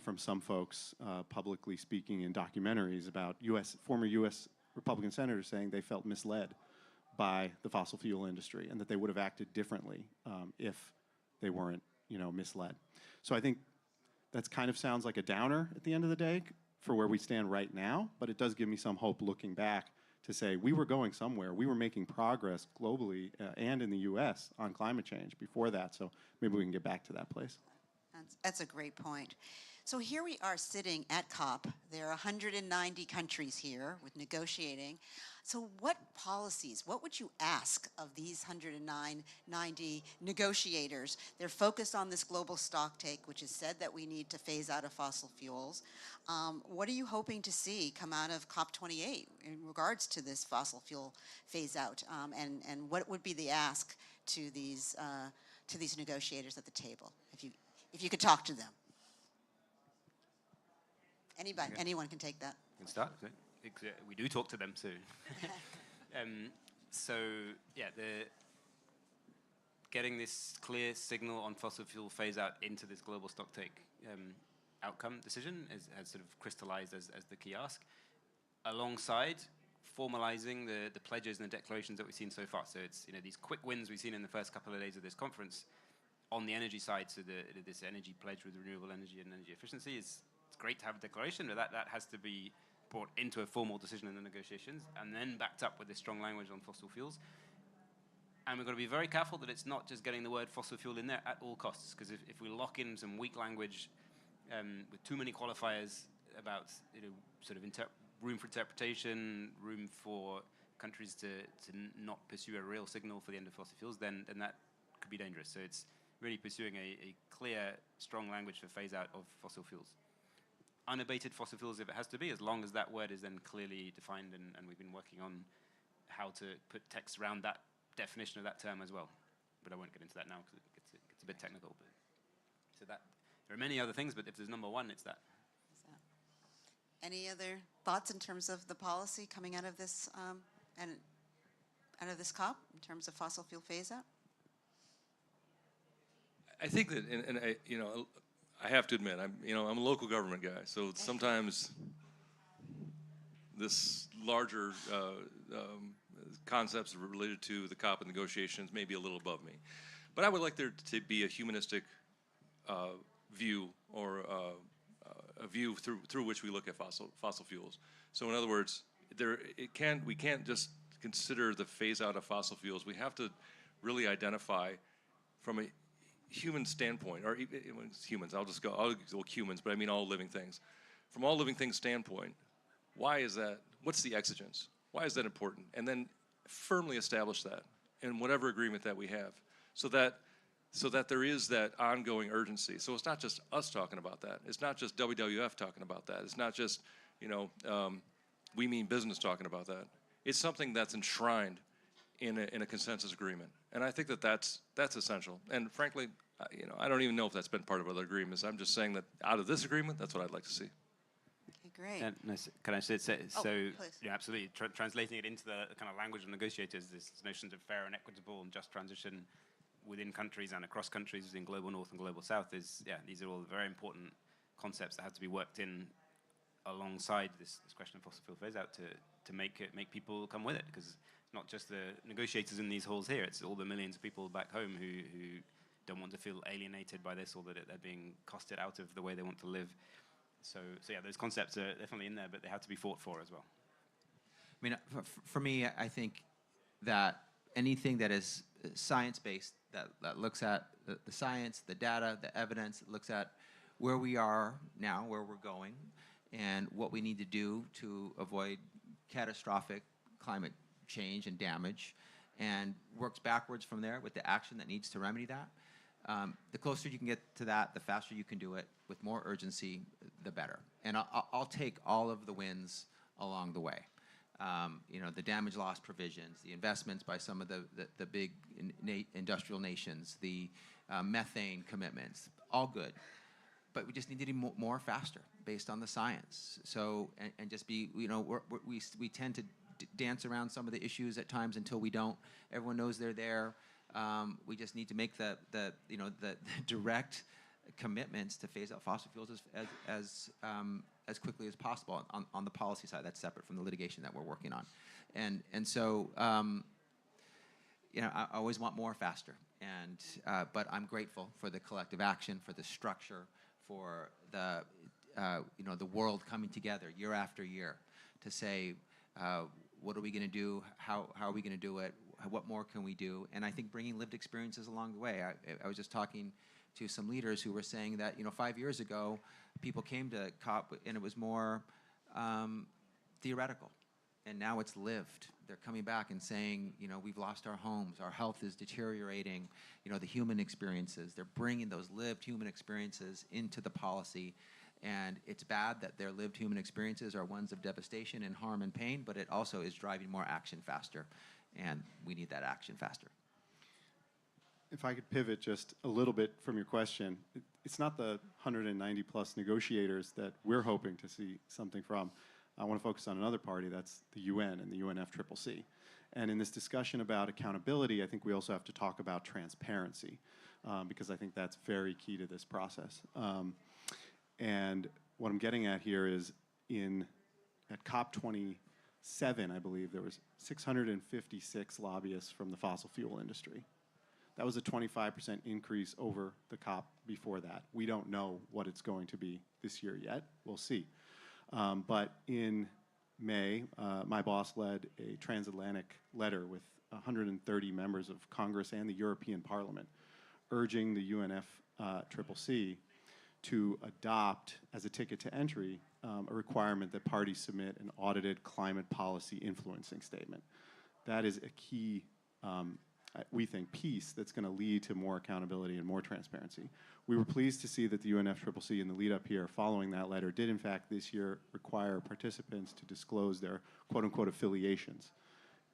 S4: from some folks publicly speaking in documentaries about former U.S. Republican senators saying they felt misled by the fossil fuel industry and that they would have acted differently if they weren't, misled. So I think that's kind of sounds like a downer at the end of the day for where we stand right now, but it does give me some hope looking back to say we were going somewhere. We were making progress globally and in the U.S. on climate change before that, so maybe we can get back to that place.
S1: That's a great point. So here we are sitting at COP. There are 190 countries here with negotiating. So what policies, what would you ask of these 190 negotiators? They're focused on this global stocktake, which has said that we need to phase out of fossil fuels. What are you hoping to see come out of COP28 in regards to this fossil fuel phase out? And what would be the ask to these negotiators at the table, if you could talk to them? Anybody, anyone can take that.
S5: Can start. We do talk to them soon. So yeah, getting this clear signal on fossil fuel phase out into this global stocktake outcome decision has sort of crystallized as the key ask, alongside formalizing the pledges and the declarations that we've seen so far. So it's these quick wins we've seen in the first couple of days of this conference on the energy side. So this energy pledge with renewable energy and energy efficiency it's great to have a declaration, but that has to be brought into a formal decision in the negotiations and then backed up with this strong language on fossil fuels. And we've got to be very careful that it's not just getting the word fossil fuel in there at all costs, because if we lock in some weak language with too many qualifiers about sort of room for interpretation, room for countries to not pursue a real signal for the end of fossil fuels, then that could be dangerous. So it's really pursuing a clear, strong language for phase out of fossil fuels. Unabated fossil fuels if it has to be, as long as that word is then clearly defined, and we've been working on how to put text around that definition of that term as well. But I won't get into that now because it gets a bit technical. But so that there are many other things, but if there's number one, it's that.
S1: Any other thoughts in terms of the policy coming out of this and out of this COP in terms of fossil fuel phase out?
S6: I think that, and I have to admit, I'm a local government guy, so sometimes this larger concepts related to the COP and negotiations may be a little above me. But I would like there to be a humanistic view, or a view through which we look at fossil fuels. So in other words, we can't just consider the phase out of fossil fuels. We have to really identify from a human standpoint, or humans, I'll go humans, but I mean all living things. From all living things standpoint, why is that? What's the exigence? Why is that important? And then firmly establish that in whatever agreement that we have, so that there is that ongoing urgency. So it's not just us talking about that. It's not just WWF talking about that. It's not just We Mean Business talking about that. It's something that's enshrined in a consensus agreement, and I think that's essential. And frankly, I don't even know if that's been part of other agreements. I'm just saying that out of this agreement, that's what I'd like to see.
S1: Okay, great.
S5: And can I say so?
S1: Please.
S5: Yeah, absolutely. Translating it into the kind of language of negotiators, this notions of fair and equitable and just transition within countries and across countries in global north and global south these are all very important concepts that have to be worked in alongside this question of fossil fuel phase out to make people come with it, because it's not just the negotiators in these halls here, it's all the millions of people back home who don't want to feel alienated by this, or that they're being costed out of the way they want to live. So yeah, those concepts are definitely in there, but they have to be fought for as well.
S3: I mean, for me, I think that anything that is science-based, that looks at the science, the data, the evidence, looks at where we are now, where we're going, and what we need to do to avoid catastrophic climate change and damage, and works backwards from there with the action that needs to remedy that. The closer you can get to that, the faster you can do it with more urgency, the better. And I'll take all of the wins along the way. The damage loss provisions, the investments by some of the big industrial nations, the methane commitments, all good. But we just need to do more faster based on the science. So, and just be, we tend to dance around some of the issues at times until we don't. Everyone knows they're there. We just need to make the direct commitments to phase out fossil fuels as quickly as possible on the policy side. That's separate from the litigation that we're working on. And so, I always want more faster. But I'm grateful for the collective action, for the structure, for the world coming together year after year to say, what are we going to do? How are we going to do it? What more can we do? And I think bringing lived experiences along the way. I was just talking to some leaders who were saying that 5 years ago, people came to COP and it was more theoretical, and now it's lived. They're coming back and saying, we've lost our homes, our health is deteriorating. The human experiences. They're bringing those lived human experiences into the policy. And it's bad that their lived human experiences are ones of devastation and harm and pain, but it also is driving more action faster. And we need that action faster.
S4: If I could pivot just a little bit from your question, it's not the 190 plus negotiators that we're hoping to see something from. I want to focus on another party, that's the UN and the UNFCCC. And in this discussion about accountability, I think we also have to talk about transparency, because I think that's very key to this process. And what I'm getting at here is at COP27, I believe, there was 656 lobbyists from the fossil fuel industry. That was a 25% increase over the COP before that. We don't know what it's going to be this year yet. We'll see. But in May, my boss led a transatlantic letter with 130 members of Congress and the European Parliament, urging the UNFCCC to adopt, as a ticket to entry, a requirement that parties submit an audited climate policy influencing statement. That is a key, we think, piece that's going to lead to more accountability and more transparency. We were pleased to see that the UNFCCC in the lead up here following that letter did in fact this year require participants to disclose their quote-unquote affiliations.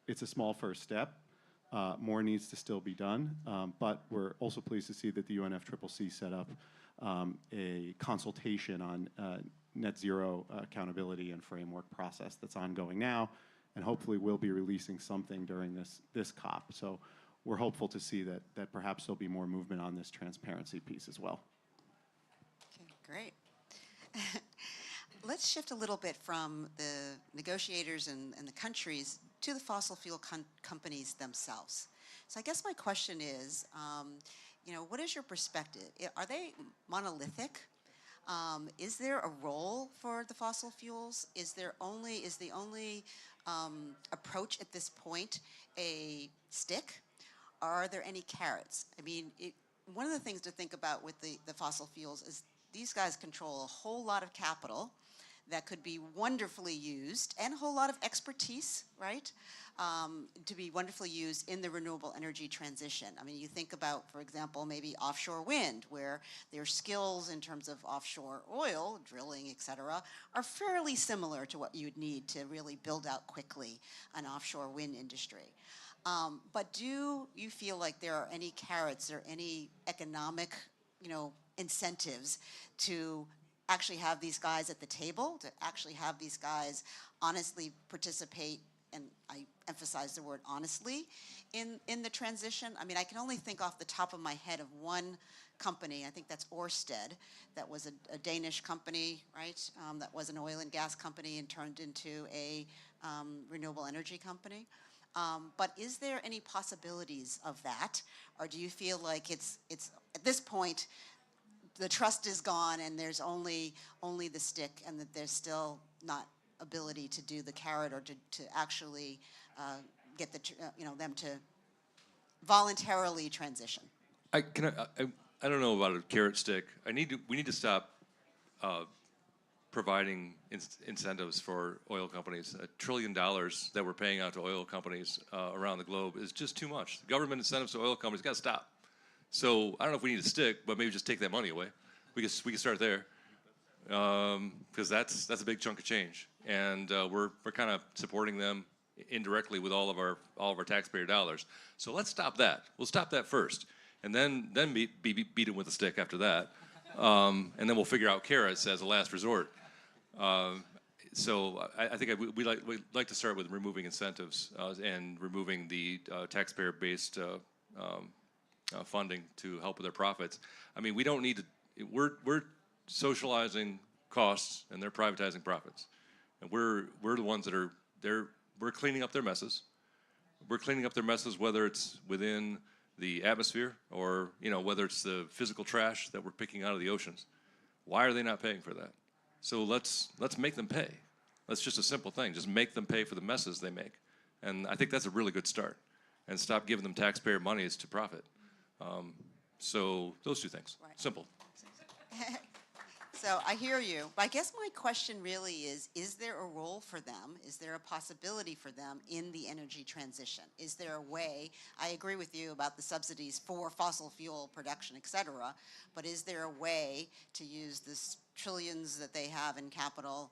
S4: It's a small first step. More needs to still be done, but we're also pleased to see that the UNFCCC set up a consultation on net zero accountability and framework process that's ongoing now, and hopefully we'll be releasing something during this COP. So we're hopeful to see that perhaps there'll be more movement on this transparency piece as well.
S1: Okay, great. Let's shift a little bit from the negotiators and the countries to the fossil fuel companies themselves. So I guess my question is, what is your perspective? Are they monolithic? Is there a role for the fossil fuels? Is the only approach at this point a stick? Or are there any carrots? I mean, one of the things to think about with the fossil fuels is these guys control a whole lot of capital that could be wonderfully used, and a whole lot of expertise, right, to be wonderfully used in the renewable energy transition. I mean, you think about, for example, maybe offshore wind, where their skills in terms of offshore oil, drilling, et cetera, are fairly similar to what you'd need to really build out quickly an offshore wind industry. But do you feel like there are any carrots or any economic, incentives to actually have these guys at the table, to actually have these guys honestly participate, and I emphasize the word honestly, in the transition? I mean, I can only think off the top of my head of one company, I think that's Ørsted, that was a Danish company, right? That was an oil and gas company and turned into a renewable energy company. But is there any possibilities of that? Or do you feel like it's at this point, the trust is gone and there's only the stick, and that there's still not ability to do the carrot, or to actually get them to voluntarily transition?
S6: I don't know about a carrot stick. We need to stop providing incentives for oil companies. $1 trillion that we're paying out to oil companies around the globe is just too much. Government incentives to oil companies got to stop. So I don't know if we need a stick, but maybe just take that money away. We can start there, because that's a big chunk of change, and we're kind of supporting them indirectly with all of our taxpayer dollars. So let's stop that. We'll stop that first, and then beat them with a stick after that, and then we'll figure out carrots as a last resort. So I think we'd like to start with removing incentives and removing the taxpayer-based funding to help with their profits. I mean, we don't need to. We're socializing costs and they're privatizing profits, and we're the ones that are there. We're cleaning up their messes. We're cleaning up their messes, whether it's within the atmosphere or whether it's the physical trash that we're picking out of the oceans. Why are they not paying for that? So let's make them pay. That's just a simple thing. Just make them pay for the messes they make, and I think that's a really good start. And stop giving them taxpayer monies to profit. So those two things. Right. Simple.
S1: So I hear you. But I guess my question really is there a role for them? Is there a possibility for them in the energy transition? Is there a way? I agree with you about the subsidies for fossil fuel production, et cetera, but is there a way to use this trillions that they have in capital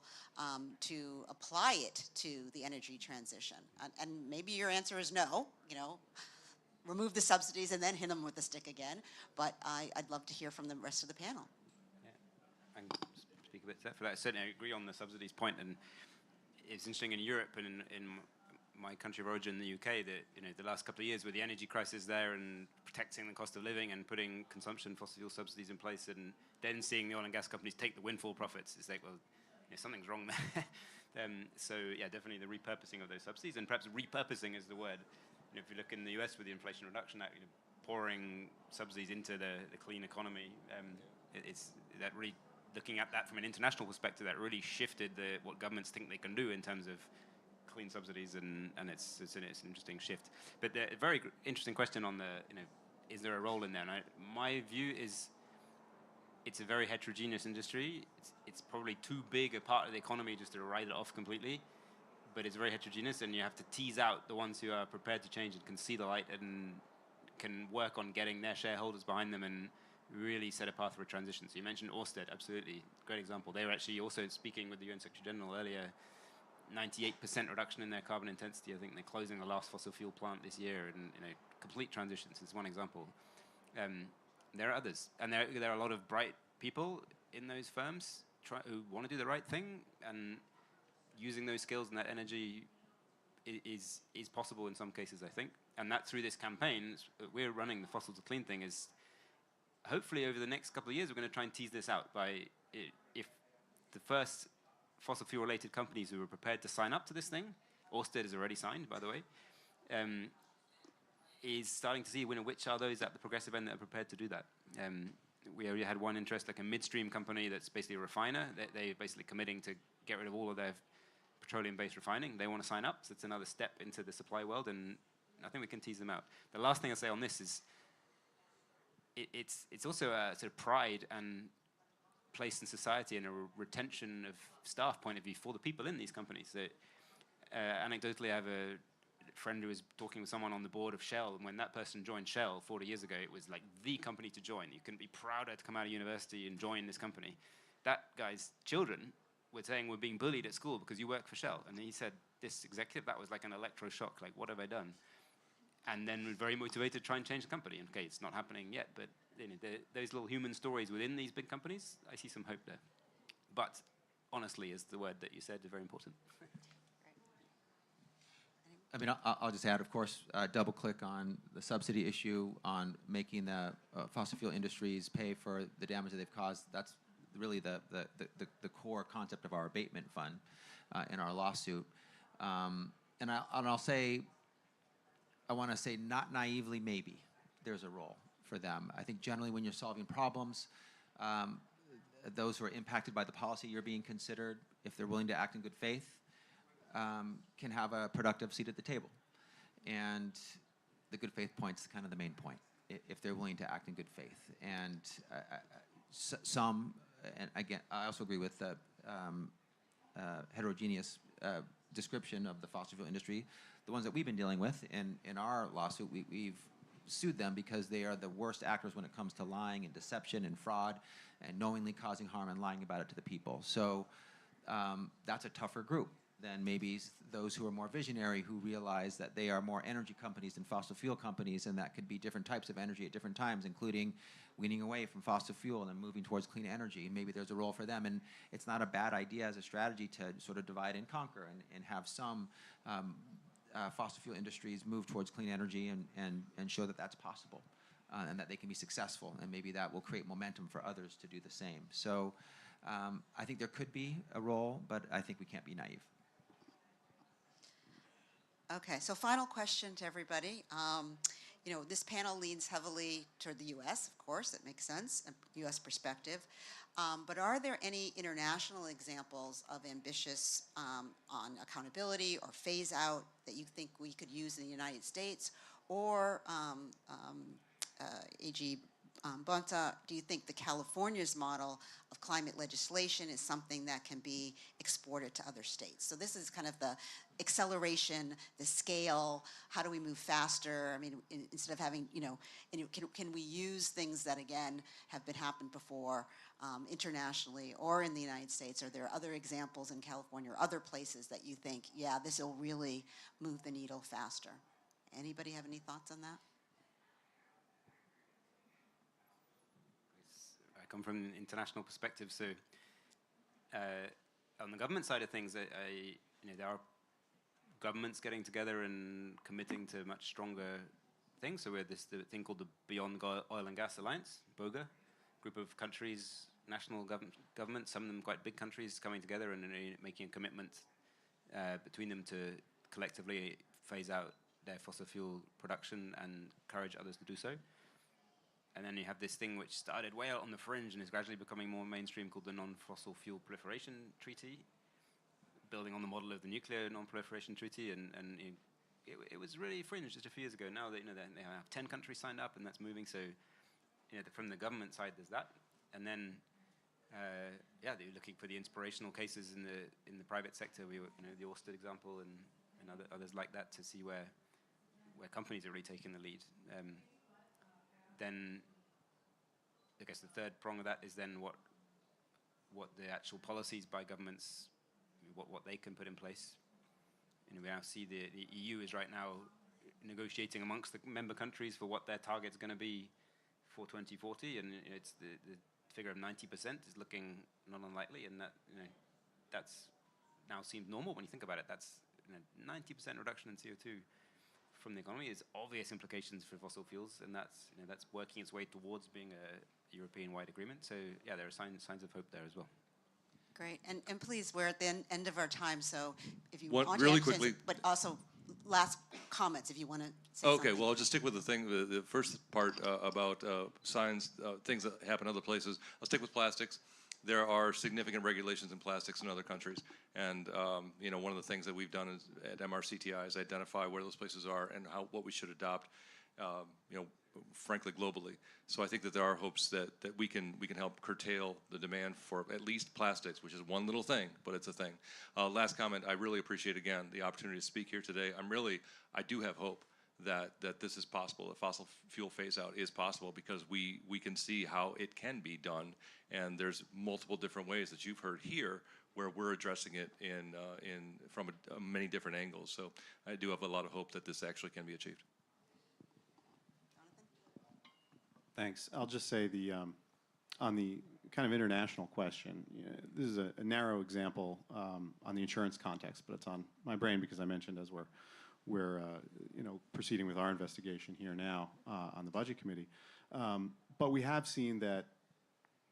S1: to apply it to the energy transition? And maybe your answer is no, remove the subsidies and then hit them with the stick again, but I'd love to hear from the rest of the panel.
S5: I can speak a bit to that. For that, I certainly agree on the subsidies point, and it's interesting in Europe and in my country of origin, the UK, that the last couple of years with the energy crisis there and protecting the cost of living and putting consumption fossil fuel subsidies in place, and then seeing the oil and gas companies take the windfall profits, it's like, well, something's wrong there. So yeah, definitely the repurposing of those subsidies, and perhaps repurposing is the word. If you look in the US with the Inflation Reduction Act, pouring subsidies into the clean economy, it's that really. Looking at that from an international perspective, that really shifted what governments think they can do in terms of clean subsidies, and it's an interesting shift. But a very interesting question on is there a role in there? And my view is it's a very heterogeneous industry. It's probably too big a part of the economy just to write it off completely, but it's very heterogeneous, and you have to tease out the ones who are prepared to change and can see the light and can work on getting their shareholders behind them and really set a path for a transition. So you mentioned Ørsted, absolutely, great example. They were actually also speaking with the UN Secretary General earlier, 98% reduction in their carbon intensity. I think they're closing the last fossil fuel plant this year, and complete transitions is one example. There are others, and there are a lot of bright people in those firms who want to do the right thing, and using those skills and that energy is possible in some cases, I think. And that through this campaign, we're running the Fossil to Clean thing, is hopefully over the next couple of years, we're going to try and tease this out by if the first fossil fuel related companies who are prepared to sign up to this thing, Ørsted is already signed, by the way, is starting to see which are those at the progressive end that are prepared to do that. We already had one interest, like a midstream company that's basically a refiner. They're basically committing to get rid of all of their petroleum-based refining. They want to sign up, so it's another step into the supply world, and I think we can tease them out. The last thing I'll say on this is it's also a sort of pride and place in society and a retention of staff point of view for the people in these companies. So, anecdotally, I have a friend who was talking with someone on the board of Shell, and when that person joined Shell 40 years ago, it was like the company to join. You couldn't be prouder to come out of university and join this company. That guy's children were saying we're being bullied at school because you work for Shell. And he said, this executive, that was like an electroshock, like what have I done? And then was very motivated to try and change the company. And okay, it's not happening yet, but those little human stories within these big companies, I see some hope there. But honestly is the word that you said, is very important.
S3: I mean, I'll just add, of course, double click on the subsidy issue, on making the fossil fuel industries pay for the damage that they've caused. That's really the core concept of our abatement fund in our lawsuit. And I'll say, I want to say not naively, maybe there's a role for them. I think generally when you're solving problems, those who are impacted by the policy you're being considered, if they're willing to act in good faith, can have a productive seat at the table. And the good faith point's kind of the main point, if they're willing to act in good faith. And some, and again, I also agree with the heterogeneous description of the fossil fuel industry. The ones that we've been dealing with in our lawsuit, we've sued them because they are the worst actors when it comes to lying and deception and fraud and knowingly causing harm and lying about it to the people. So that's a tougher group than maybe those who are more visionary, who realize that they are more energy companies than fossil fuel companies, and that could be different types of energy at different times, including weaning away from fossil fuel and then moving towards clean energy. Maybe there's a role for them, and it's not a bad idea as a strategy to sort of divide and conquer and have some fossil fuel industries move towards clean energy and show that that's possible and that they can be successful, and maybe that will create momentum for others to do the same. So I think there could be a role, but I think we can't be naive.
S1: Okay, so final question to everybody. You know, this panel leans heavily toward the U.S., of course, that makes sense, a U.S. perspective. But are there any international examples of ambitious on accountability or phase out that you think we could use in the United States? Or, A.G. Bonta, do you think the California's model of climate legislation is something that can be exported to other states? So this is kind of the acceleration, the scale, how do we move faster? I mean, instead of having, you know, can we use things that, again, have been happened before internationally or in the United States? Are there other examples in California or other places that you think, yeah, this will really move the needle faster? Anybody have any thoughts on that?
S5: I come from an international perspective, so on the government side of things, you know, there are governments getting together and committing to much stronger things. So we have the thing called the Beyond Oil and Gas Alliance, BOGA, group of countries, national governments, some of them quite big countries, coming together and making a commitment between them to collectively phase out their fossil fuel production and encourage others to do so. And then you have this thing which started way out on the fringe and is gradually becoming more mainstream, called the Non-Fossil Fuel Proliferation Treaty, building on the model of the Nuclear Non-Proliferation Treaty. And it was really fringe just a few years ago. Now that, you know, they have 10 countries signed up, and that's moving. So, you know, from the government side, there's that. And then, yeah, they're looking for the inspirational cases in the private sector. You know, the Orsted example and others like that, to see where companies are really taking the lead. Then I guess the third prong of that is then what the actual policies by governments, what they can put in place. You know, we now see the EU is right now negotiating amongst the member countries for what their target's going to be for 2040, and it's the figure of 90% is looking not unlikely, and that, you know, that's now seemed normal when you think about it. That's, you know, 90% reduction in CO2 from the economy is obvious implications for fossil fuels, and that's, you know, that's working its way towards being a European-wide agreement. So yeah, there are signs of hope there as well.
S1: Great, and please, we're at the end of our time, so if you
S6: What,
S1: want
S6: really
S1: to add
S6: quickly,
S1: but also last comments if you want to say
S6: okay,
S1: something.
S6: well, I'll just stick with the thing, the first part about signs, things that happen other places. I'll stick with plastics. There are significant regulations in plastics in other countries, and you know, one of the things that we've done is, at MRCTI, is identify where those places are and what we should adopt, you know, frankly, globally. So I think that there are hopes that we can help curtail the demand for at least plastics, which is one little thing, but it's a thing. Last comment, I really appreciate, again, the opportunity to speak here today. I do have hope that this is possible, that fossil fuel phase out is possible, because we can see how it can be done, and there's multiple different ways that you've heard here where we're addressing it from many different angles. So I do have a lot of hope that this actually can be achieved.
S4: Thanks. I'll just say on the kind of international question, you know, this is a narrow example on the insurance context, but it's on my brain because I mentioned as we're we're proceeding with our investigation here now on the Budget Committee. But we have seen that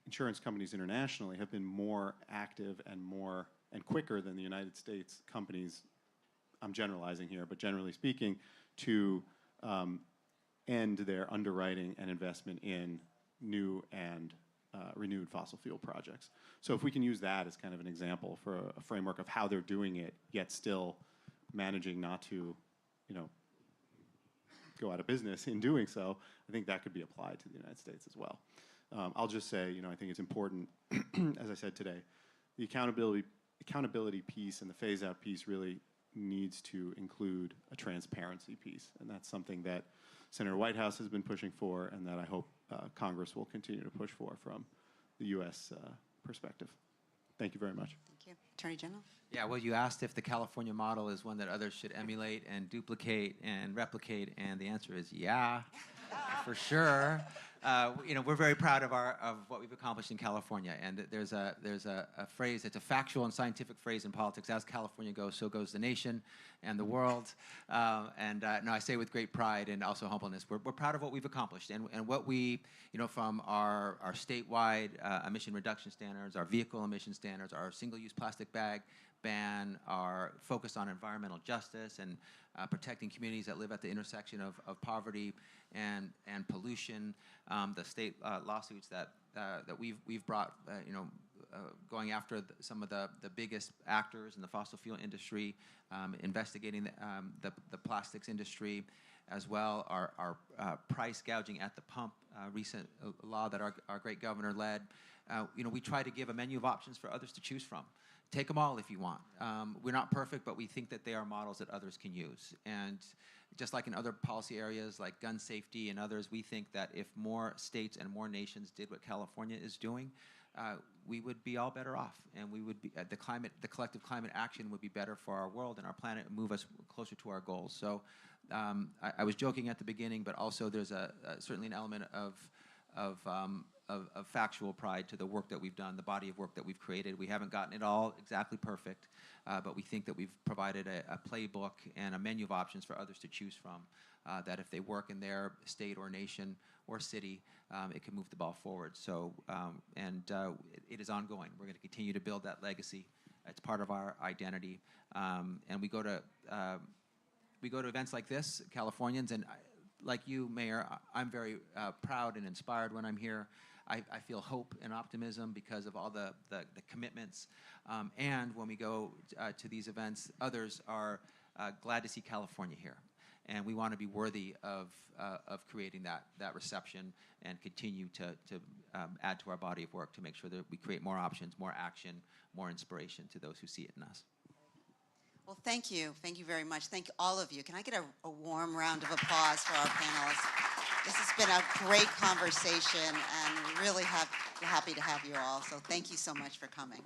S4: insurance companies internationally have been more active and quicker than the United States companies, I'm generalizing here, but generally speaking, to end their underwriting and investment in new and renewed fossil fuel projects. So if we can use that as kind of an example for a framework of how they're doing it, yet still managing not to, go out of business in doing so, I think that could be applied to the United States as well. I'll just say, I think it's important, as I said today, the accountability piece and the phase-out piece really needs to include a transparency piece, and that's something that Senator Whitehouse has been pushing for, and that I hope Congress will continue to push for from the U.S. Perspective. Thank you very much.
S1: Thank you. Attorney General?
S3: Yeah, well, you asked if the California model is one that others should emulate and duplicate and replicate, and the answer is yeah, for sure. We're very proud of what we've accomplished in California, and there's a phrase. It's a factual and scientific phrase in politics. As California goes, so goes the nation and the world. No, I say with great pride and also humbleness. We're proud of what we've accomplished, and what we, from our statewide emission reduction standards, our vehicle emission standards, our single-use plastic bag ban, our focus on environmental justice and protecting communities that live at the intersection of poverty and pollution, the state lawsuits that we've brought, going after some of the biggest actors in the fossil fuel industry, investigating the plastics industry, as well our price gouging at the pump, recent law that our great governor led. We try to give a menu of options for others to choose from. Take them all if you want. We're not perfect, but we think that they are models that others can use. And just like in other policy areas like gun safety and others, we think that if more states and more nations did what California is doing, we would be all better off, and we would be the collective climate action would be better for our world and our planet, and move us closer to our goals. So I was joking at the beginning, but also there's certainly an element of factual pride to the work that we've done, the body of work that we've created. We haven't gotten it all exactly perfect, but we think that we've provided a playbook and a menu of options for others to choose from, that if they work in their state or nation or city, it can move the ball forward. So, it is ongoing. We're going to continue to build that legacy. It's part of our identity. And we go to events like this, Californians, and like you, Mayor, I'm very proud and inspired when I'm here. I feel hope and optimism because of all the commitments. And when we go to these events, others are glad to see California here. And we want to be worthy of creating that reception and continue to add to our body of work to make sure that we create more options, more action, more inspiration to those who see it in us.
S1: Well, thank you. Thank you very much. Thank all of you. Can I get a warm round of applause for our panelists? This has been a great conversation, and really happy to have you all. So thank you so much for coming.